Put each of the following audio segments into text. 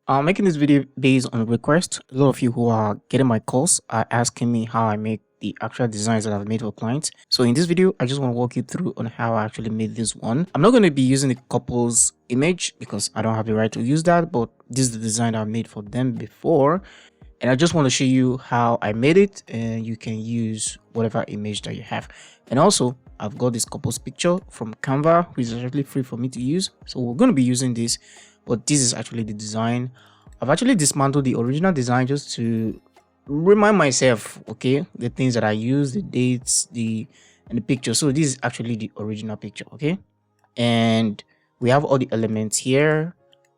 I'm making this video based on request. A lot of you who are getting my calls are asking me how I make the actual designs that I've made for clients. So in this video, I just want to walk you through on how I actually made this one. I'm not going to be using the couple's image because I don't have the right to use that, but this is the design I made for them before. And I just want to show you how I made it, and you can use whatever image that you have. And also, I've got this couple's picture from Canva, which is actually free for me to use. So we're going to be using this, but this is actually the design. I've actually dismantled the original design just to remind myself, okay, the things that I use, the dates, and the picture. So this is actually the original picture, okay? And we have all the elements here.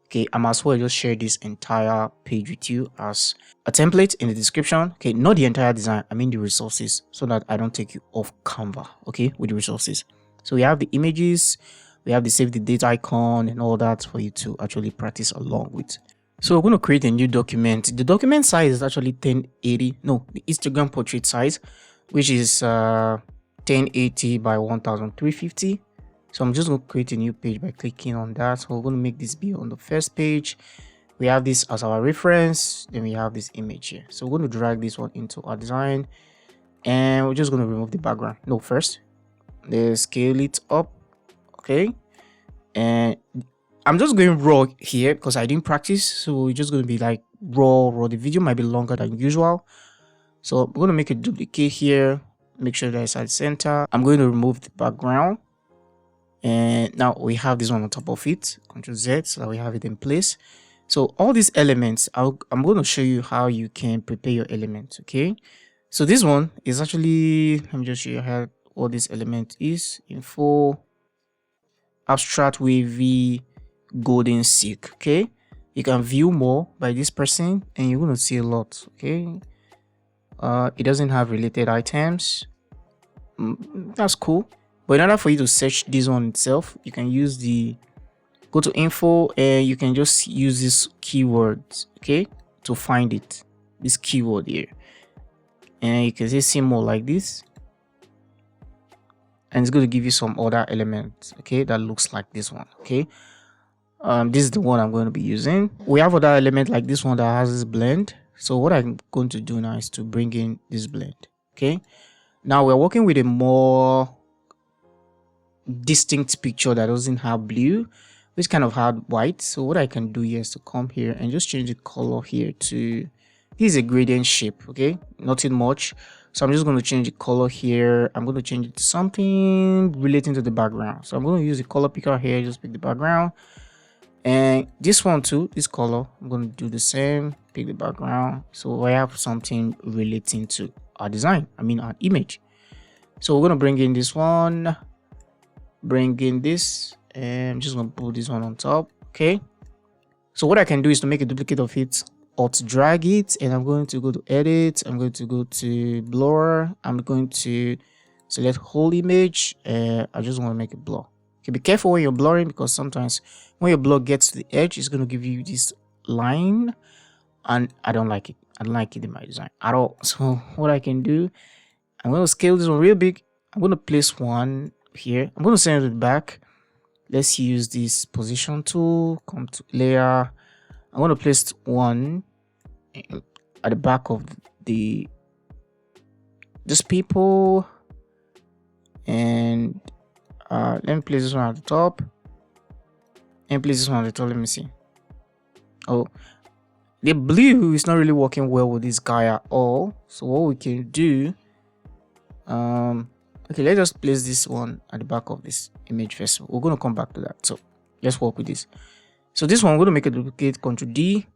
Okay, I might as well just share this entire page with you as a template in the description. Okay, not the entire design, I mean the resources, so that I don't take you off Canva, okay, with the resources. So we have the images, we have the save the date icon and all that for you to actually practice along with. So we're going to create a new document. The document size is actually 1080, no, the Instagram portrait size, which is 1080 by 1350. So I'm just going to create a new page by clicking on that. So we're going to make this be on the first page. We have this as our reference. Then we have this image here. So we're going to drag this one into our design. And we're just going to remove the background. No, first, let's scale it up. Okay. And I'm just going raw here because I didn't practice. So we're just going to be like raw. The video might be longer than usual. So I'm going to make a duplicate here. Make sure that it's at the center. I'm going to remove the background. And now we have this one on top of it. Ctrl Z so that we have it in place. So all these elements, I'm going to show you how you can prepare your elements. Okay. So this one is actually, let me just show you how what this element is. Info, abstract wavy, golden silk. Okay. You can view more by this person and you're going to see a lot. Okay. It doesn't have related items. That's cool. But in order for you to search this one itself, you can use go to info and you can just use this keywords, okay, to find it. This keyword here. And you can see more like this. And it's going to give you some other elements, okay, that looks like this one, okay. This is the one I'm going to be using. We have other element like this one that has this blend. So what I'm going to do now is to bring in this blend, okay. Now we're working with a more distinct picture that doesn't have blue, which kind of had white. So what I can do here is to come here and just change the color here to, this is a gradient shape, okay, nothing much. So I'm just going to change the color here. I'm going to change it to something relating to the background. So I'm going to use the color picker here, just pick the background. And this one too, this color, I'm going to do the same, pick the background. So I have something relating to our design, I mean our image. So we're going to bring in this one, bring in this, and I'm just going to put this one on top. Okay, so what I can do is to make a duplicate of it, or to drag it, and I'm going to go to edit, I'm going to go to blur, I'm going to select whole image, and I just want to make it blur. Okay, be careful when you're blurring because sometimes when your blur gets to the edge, it's going to give you this line, and I don't like it. I don't like it in my design at all. So what I can do, I'm going to scale this one real big. I'm going to place one here. I'm going to send it back. Let's use this position tool, come to layer. I'm going to place one at the back of this people, and let me place this one at the top and place this one at the top. Let me see. Oh, the blue is not really working well with this guy at all. So what we can do, okay, let's just place this one at the back of this image first. We're going to come back to that. So let's work with this. So this one, I'm going to make a duplicate, Ctrl D,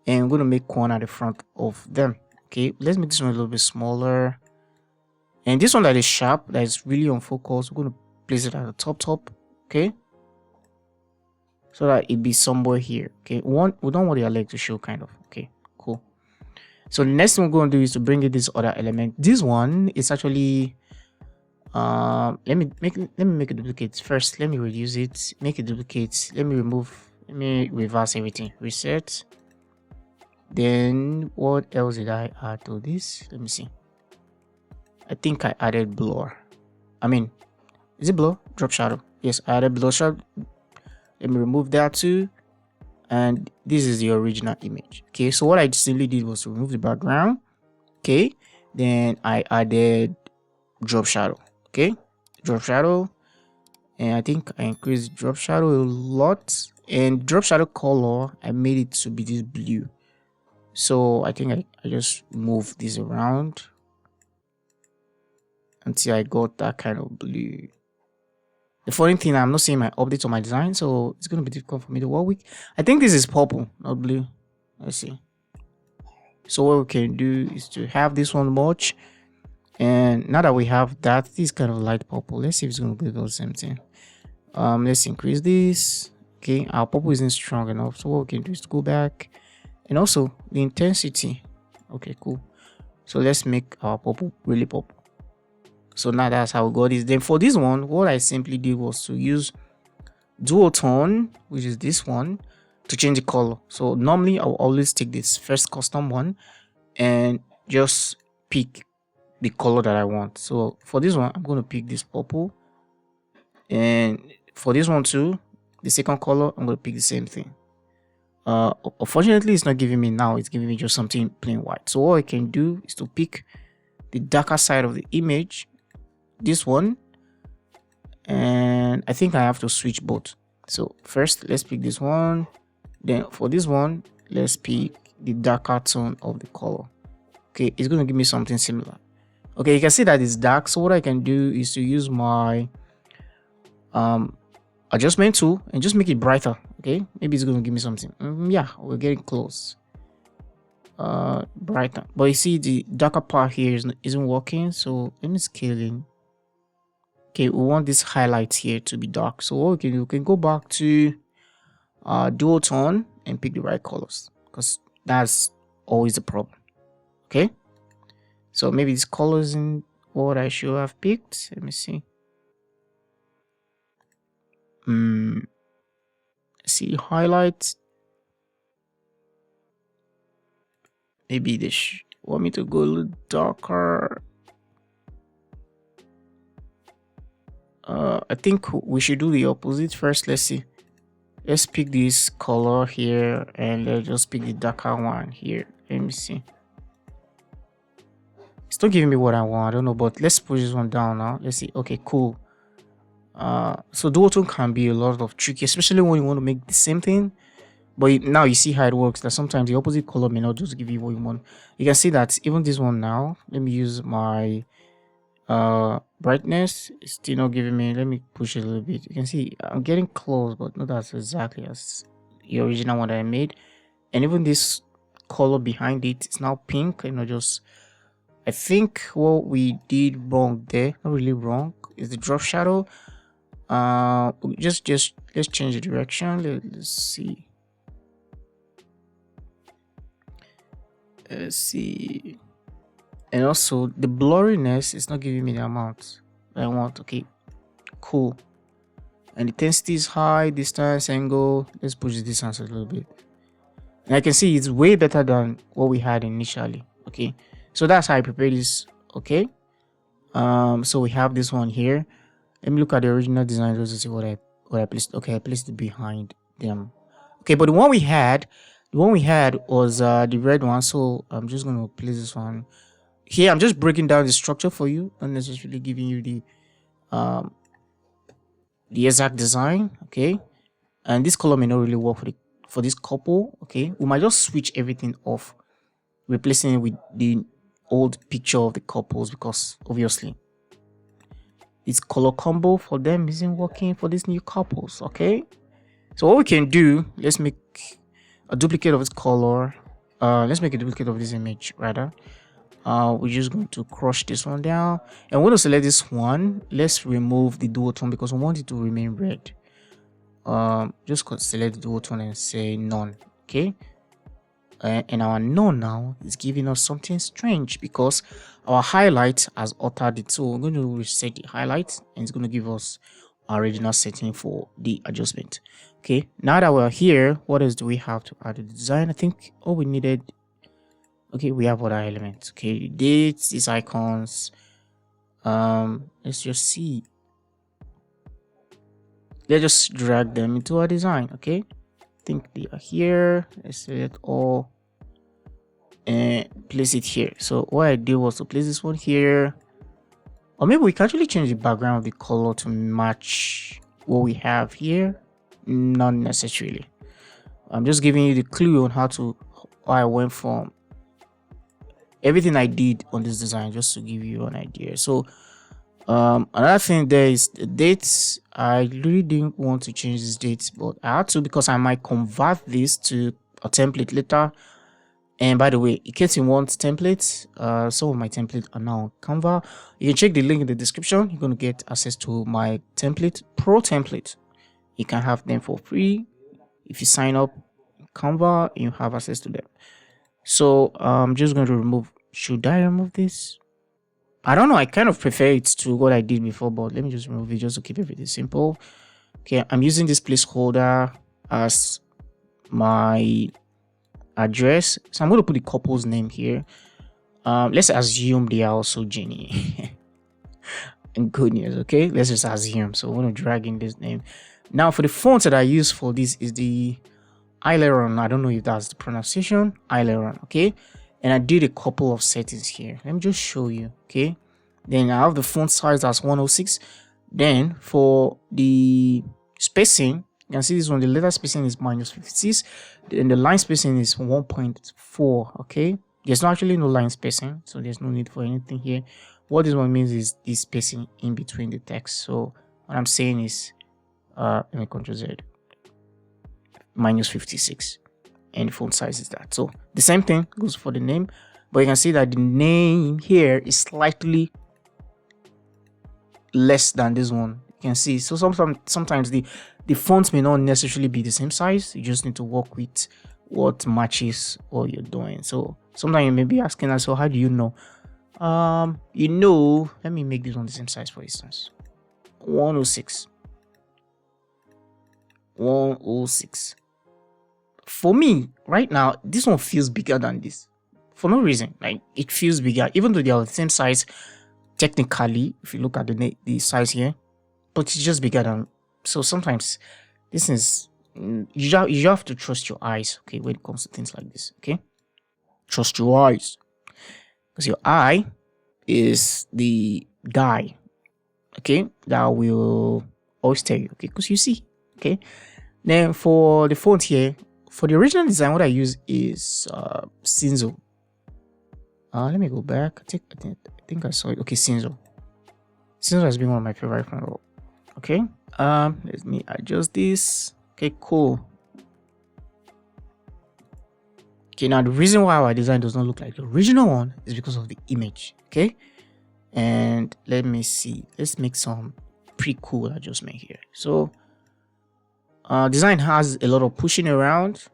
and I'm going to make one at the front of them. Okay, let's make this one a little bit smaller. And this one that is sharp, that is really on focus, we're going to place it at the top. Okay, so that it be somewhere here. Okay, we don't want your leg to show, kind of. Okay, cool. So the next thing we're going to do is to bring in this other element. This one is actually let me make a duplicate first. Let me reduce it, make a duplicate, let me reverse everything, reset. Then what else did I add to this? Let me see. I think I added blur. I mean, is it blur? Drop shadow. Yes, I added blur shadow. Let me remove that too. and this is the original image. Okay, so what I simply did was to remove the background. Okay, then I added drop shadow. Okay, drop shadow, and I think I increased drop shadow a lot, and drop shadow color I made it to be this blue. So I think I just moved this around until I got that kind of blue. The funny thing, I'm not seeing my updates on my design, so it's gonna be difficult for me to work with. I think this is purple, not blue. Let's see. So what we can do is to have this one merge, and now that we have that, this kind of light purple. Let's see if it's gonna give us the same thing. Let's increase this. Okay, our purple isn't strong enough, so what we can do is to go back, and also the intensity. Okay, cool. So let's make our purple really purple. So now that's how we got this. Then for this one, what I simply did was to use duotone, which is this one, to change the color. So normally I will always take this first custom one and just pick the color that I want. So for this one, I'm going to pick this purple, and for this one too, the second color, I'm going to pick the same thing. Unfortunately, it's not giving me now, it's giving me just something plain white. So what I can do is to pick the darker side of the image, this one, and I think I have to switch both. So first let's pick this one, then for this one let's pick the darker tone of the color. Okay, it's going to give me something similar. Okay, you can see that it's dark, so what I can do is to use my adjustment tool and just make it brighter. Okay, maybe it's going to give me something. Yeah, we're getting close. Brighter, but you see the darker part here isn't working, so let me scale in. Okay, we want this highlight here to be dark, so what we can do, we can go back to dual tone and pick the right colors, because that's always the problem. Okay, so maybe this color isn't what I should have picked. Let me see. See highlights. Maybe they want me to go a little darker. I think we should do the opposite first. Let's see. Let's pick this color here and let's just pick the darker one here. Let me see. It's not giving me what I want. I don't know, but let's push this one down now. Let's see. Okay, cool. So duotone can be a lot of tricky, especially when you want to make the same thing. But now you see how it works, that sometimes the opposite color may not just give you what you want. You can see that even this one now, let me use my brightness. It's still not giving me. Let me push it a little bit. You can see I'm getting close, but not as exactly as the original one that I made. And even this color behind it is now pink, and not just. I think what we did wrong there, not really wrong, is the drop shadow. Just let's change the direction. Let's see. Let's see. And also the blurriness is not giving me the amount I want. Okay, cool. And the intensity is high, distance, angle. Let's push the distance a little bit. And I can see it's way better than what we had initially. Okay, so that's how I prepare this. Okay, so we have this one here. Let me look at the original design just to see what I placed. Okay, I placed it behind them. Okay, but the one we had was the red one. So I'm just gonna place this one here. I'm just breaking down the structure for you, not necessarily giving you the exact design. Okay, and this color may not really work for this couple. Okay, we might just switch everything off, replacing it with the old picture of the couples, because obviously this color combo for them isn't working for these new couples. Okay, so what we can do, let's make a duplicate of this color. Let's make a duplicate of this image rather. We're just going to crush this one down, and we're going to select this one. Let's remove the duotone because we want it to remain red. Just select the duotone and say none. Okay, and our none now is giving us something strange because our highlight has altered it. So we're going to reset the highlight, and it's going to give us our original setting for the adjustment. Okay, now that we're here, what else do we have to add to the design? I think all we needed. Okay, we have other elements. Okay, dates, these icons. Let's just see. Let's just drag them into our design. Okay, think they are here. Let's select all and place it here. So what I did was to place this one here, or maybe we can actually change the background of the color to match what we have here. Not necessarily. I'm just giving you the clue on how I went from everything I did on this design, just to give you an idea. So another thing there is the dates. I really didn't want to change this date, but I had to because I might convert this to a template later. And by the way, in case you want templates, some of my templates are now on Canva. You can check the link in the description. You're going to get access to my pro template. You can have them for free. If you sign up Canva, you have access to them. So I'm just going to remove. Should I remove this? I don't know. I kind of prefer it to what I did before, but let me just remove it just to keep everything simple. Okay, I'm using this placeholder as my address, so I'm going to put the couple's name here. Let's assume they are also Jenny. And good news. Okay, let's just assume. So I'm going to drag in this name. Now for the font that I use for this is the Aileron. I don't know if that's the pronunciation. Aileron. Okay, and I did a couple of settings here. Let me just show you. Okay, then I have the font size as 106. Then for the spacing, you can see this one, the letter spacing is -56, and the line spacing is 1.4. okay, there's actually no line spacing, so there's no need for anything here. What this one means is the spacing in between the text. So what I'm saying is let me Ctrl Z, -56, and the font size is that. So the same thing goes for the name, but you can see that the name here is slightly less than this one. You can see, so sometimes the fonts may not necessarily be the same size. You just need to work with what matches what you're doing. So sometimes you may be asking us, so how do you know? Let me make this one the same size, for instance. 106. For me right now, this one feels bigger than this for no reason. Like, it feels bigger even though they are the same size technically if you look at the size here, but it's just bigger than. So sometimes this is, you have to trust your eyes, okay, when it comes to things like this. Okay, trust your eyes, because your eye is the guy, okay, that will always tell you, okay, because you see. Okay, then for the font here, for the original design, what I use is Cinzo. Let me go back. I think I saw it. Okay, Cinzo has been one of my favorite fonts. Okay, let me adjust this. Okay, cool. Okay, now the reason why our design does not look like the original one is because of the image. Okay, and let me see, let's make some pretty cool adjustment here. So design has a lot of pushing around,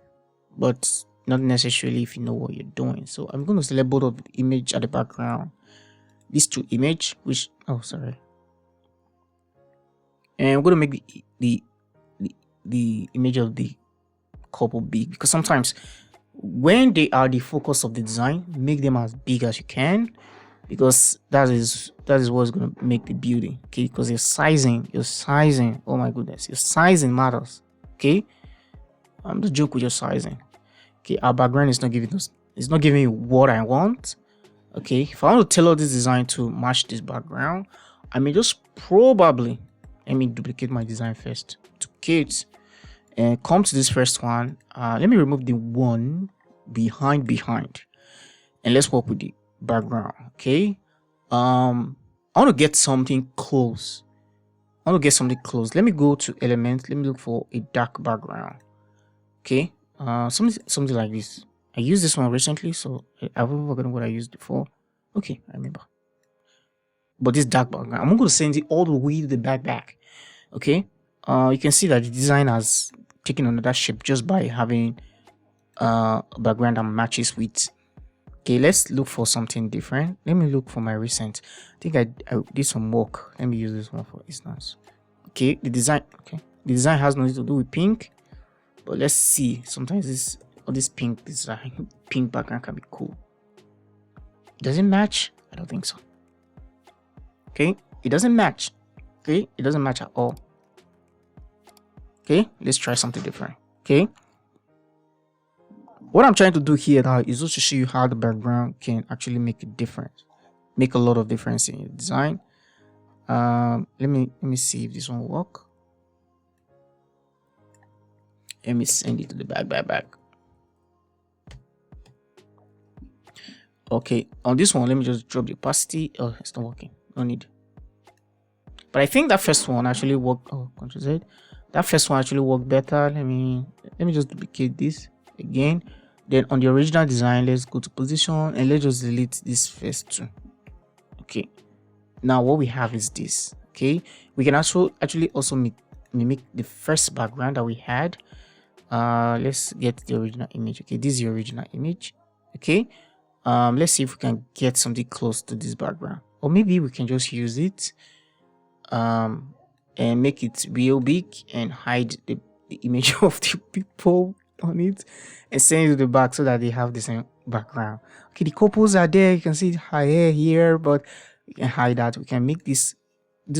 but not necessarily if you know what you're doing. So I'm going to select both of the image at the background, these two image, which, oh sorry, and I'm going to make the image of the couple big, because sometimes when they are the focus of the design, make them as big as you can, because that is what's going to make the beauty. Okay, because your sizing, oh my goodness, your sizing matters. Okay, I'm just joke with your sizing. Okay, our background is not giving us, it's not giving me what I want. Okay, if I want to tailor this design to match this background, I may just probably, let me duplicate my design first, duplicate, and come to this first one. Let me remove the one behind, and let's work with the background. Okay, I want to get something close. Let me go to element. Let me look for a dark background. Okay, something like this. I used this one recently, so I've forgotten what I used before. Okay, I remember. But this dark background, I'm going to send it all the way to the back. Okay, you can see that the design has taken another shape just by having a background that matches with. Okay, let's look for something different. Let me look for my recent. I think I did some work. Let me use this one for instance. Okay, the design has nothing to do with pink, but let's see. Sometimes this pink design, pink background can be cool. Does it match? I don't think so. Okay, it doesn't match. Okay, it doesn't match at all. Okay, let's try something different. Okay, What I'm trying to do here now is just to show you how the background can actually make a difference, make a lot of difference in your design. Let me see if this one will work. Let me send it to the back. Okay, on this one, let me just drop the opacity. Oh, it's not working. No need. But I think that first one actually worked. Oh, Ctrl Z. That first one actually worked better. Let me just duplicate this again. Then on the original design, let's go to position and let's just delete this first two. Okay. Now what we have is this. Okay, we can actually also mimic the first background that we had. Let's get the original image. Okay, this is the original image. Okay, let's see if we can get something close to this background, or maybe we can just use it and make it real big and hide the image of the people on it and send it to the back so that they have the same background. Okay, the couples are there. You can see her hair here, but we can hide that. We can make this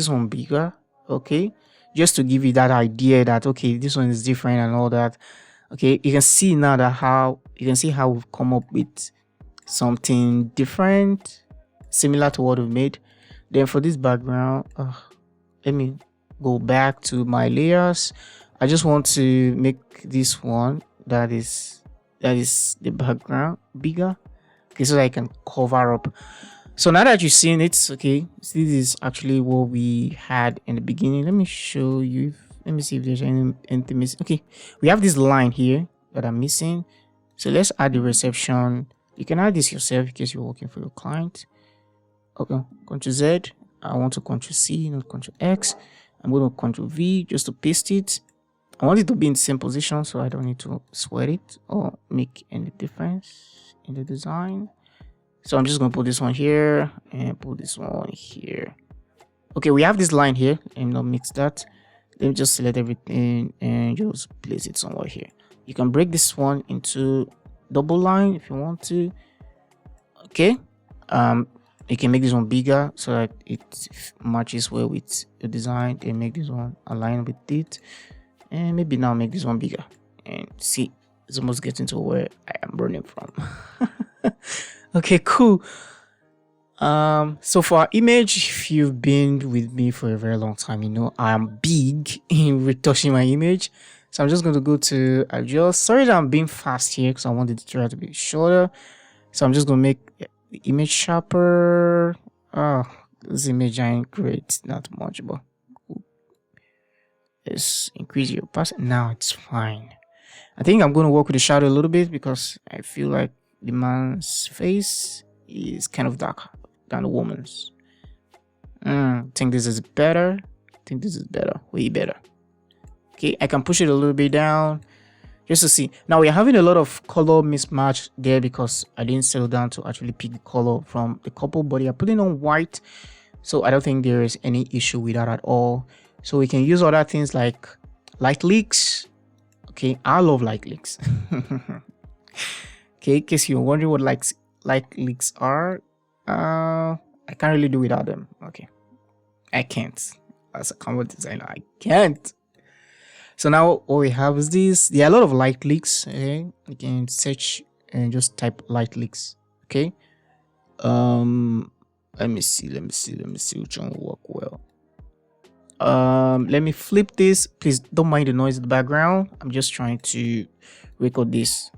one bigger. Okay, just to give you that idea that okay, this one is different and all that. Okay, you can see now that how we've come up with something different, similar to what we made. Then for this background, let me go back to my layers. I just want to make this one that is the background bigger, okay, so that I can cover up. So now that you've seen it, okay, this is actually what we had in the beginning. Let me show you. Let me see if there's anything missing. Okay, we have this line here that I'm missing. So let's add the reception. You can add this yourself in case you're working for your client. Okay, Ctrl Z. I want to Ctrl C, not Ctrl X. I'm going to Ctrl V just to paste it. I want it to be in the same position, so I don't need to sweat it or make any difference in the design. So I'm just going to put this one here and put this one here. Okay, we have this line here. Let me not mix that. Let me just select everything and just place it somewhere here. You can break this one into double line if you want to. Okay. You can make this one bigger so that it matches well with your design, and make this one align with it. And maybe now make this one bigger. And see, it's almost getting to where I am running from. Okay, cool. So for our image, if you've been with me for a very long time, you know I'm big in retouching my image. So I'm just going to go to adjust. Sorry that I'm being fast here because I wanted the tutorial to be shorter. So I'm just going to make the image sharper. Oh, this image ain't great, not much, but let's increase your opacity. Now it's fine. I think I'm going to work with the shadow a little bit because I feel like the man's face is kind of darker than the woman's. I think this is better. Way better. Okay, I can push it a little bit down just to see. Now we're having a lot of color mismatch there because I didn't settle down to actually pick the color from the couple body. I put it on white, so I don't think there is any issue with that at all. So we can use other things like light leaks. Okay, I love light leaks. Okay, in case you're wondering what light leaks are, I can't really do without them. Okay, I can't. As a Canva designer, I can't. So now what we have is this. There are a lot of light leaks. Okay, you can search and just type light leaks. Okay. Let me see which one will work well. Let me flip this. Please don't mind the noise in the background. I'm just trying to record this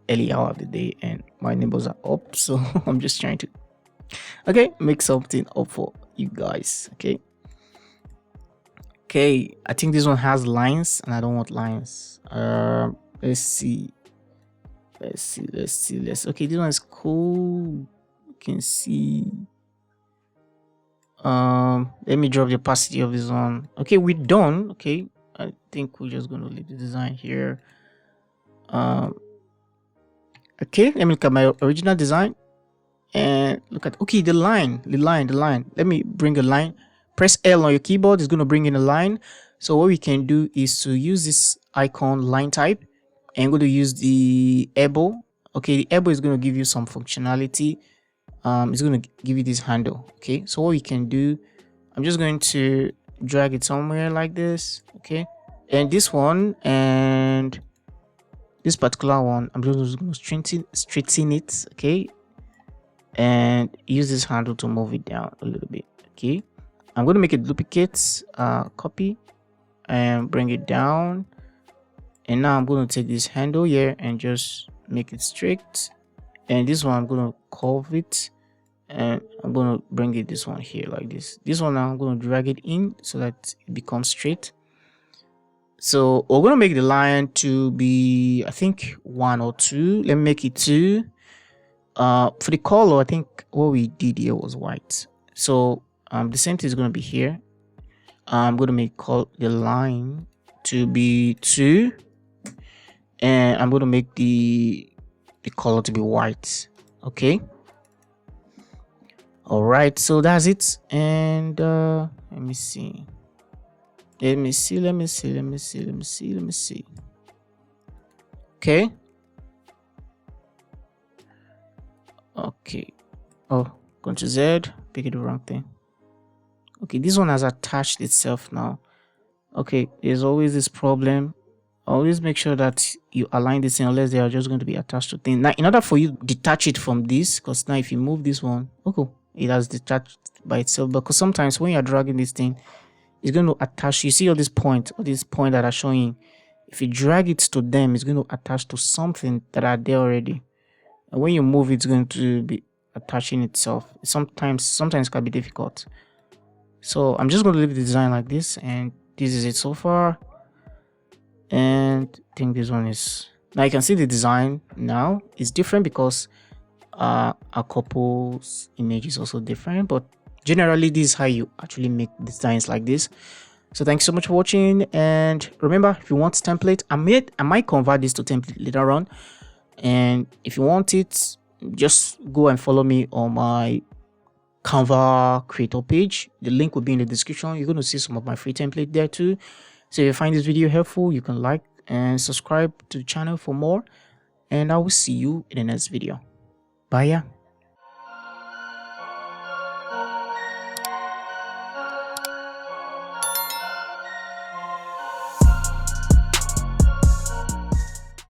early hour of the day and my neighbors are up, so I'm just trying to make something up for you guys. Okay, I think this one has lines and I don't want lines. Let's see. Okay, this one is cool. You can see. Let me drop the opacity of this one. Okay, we're done. Okay, I think we're just gonna leave the design here. Okay, let me look at my original design and look at the line. Let me bring a line. Press L on your keyboard. It's going to bring in a line. So what we can do is to use this icon line type, and I'm going to use the elbow. Okay, the elbow is going to give you some functionality. It's going to give you this handle. Okay, so what we can do, I'm just going to drag it somewhere like this. Okay, and this one, and this particular one, I'm just going to straighten it, okay, and use this handle to move it down a little bit. Okay, I'm going to make a duplicate copy and bring it down, and now I'm going to take this handle here and just make it straight, and this one I'm going to curve it, and I'm going to bring it this one here like this one. Now I'm going to drag it in so that it becomes straight. So we're going to make the line to be, I think, 1 or 2. Let me make it 2. For the color, I think what we did here was white. So the same thing is going to be here. I'm going to make the line to be 2, and I'm going to make the color to be white. Okay. All right. So that's it. And let me see. Let me see. Okay. Okay. Oh, Ctrl Z, pick it the wrong thing. Okay, this one has attached itself now. Okay, there's always this problem. Always make sure that you align this thing unless they are just going to be attached to things. Now, in order for you to detach it from this, because now if you move this one, okay, it has detached by itself. Because sometimes when you're dragging this thing, it's going to attach. You see all this point that are showing. If you drag it to them, it's going to attach to something that are there already. And when you move, it's going to be attaching itself. Sometimes it can be difficult. So I'm just going to leave the design like this, and this is it so far. And I think this one is, now you can see the design now is different because a couple's image is also different, but generally this is how you actually make designs like this. So thanks so much for watching, and remember, if you want template, I might convert this to template later on, and if you want it, just go and follow me on my Canva creator page. The link will be in the description. You're going to see some of my free template there too. So if you find this video helpful, you can like and subscribe to the channel for more, and I will see you in the next video. Bye.